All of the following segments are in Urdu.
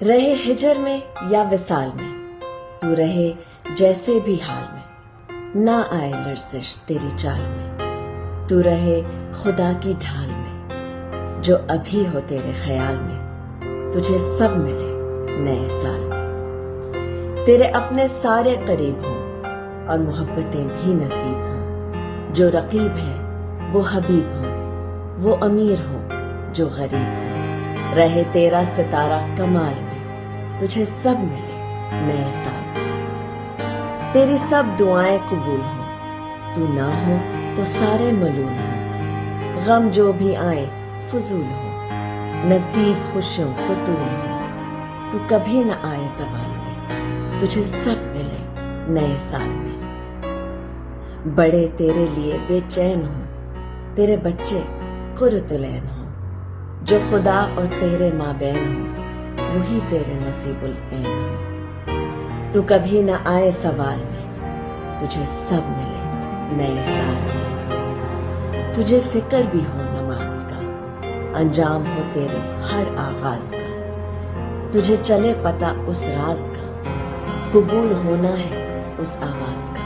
رہے ہجر میں یا وصال میں، تو رہے جیسے بھی حال میں، نہ آئے لرزش تیری چال میں، تو رہے خدا کی ڈھال میں، جو ابھی ہو تیرے خیال میں، تجھے سب ملے نئے سال میں، تیرے اپنے سارے قریب ہوں اور محبتیں بھی نصیب ہوں، جو رقیب ہے وہ حبیب ہوں، وہ امیر ہوں جو غریب ہوں، رہے تیرا ستارہ کمال میں، تجھے سب ملے نئے سال میں، تیری سب دعائیں قبول ہوں، تو نہ ہو تو سارے ملول ہوں، غم جو بھی آئے فضول ہو، نصیب خوشیوں کو طول ہو، تو کبھی نہ آئے زوال میں، تجھے سب ملے نئے سال میں، بڑے تیرے لیے بے چین ہوں، تیرے بچے قرۃ العین ہوں، جو خدا اور تیرے مابین ہوں، وہی تیرے نصیب العین ہوں، تو کبھی نہ آئے سوال میں، تجھے سب ملے نئے سال میں، تجھے فکر بھی ہو نماز کا، انجام ہو تیرے ہر آغاز کا، تجھے چلے پتہ اس راز کا، قبول ہونا ہے اس آواز کا،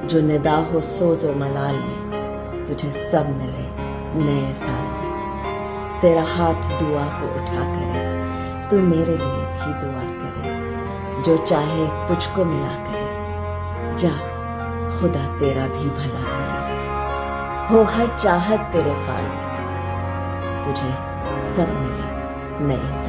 جو ندا ہو سوز و ملال میں، تجھے سب ملے نئے سال میں، تیرا ہاتھ دعا کو اٹھا کرے، تو میرے لیے بھی دعا کرے، جو چاہے تجھ کو ملا کرے، جا خدا تیرا بھی بھلا کرے، ہو ہر چاہت تیرے فال میں، تجھے سب ملے نئے سال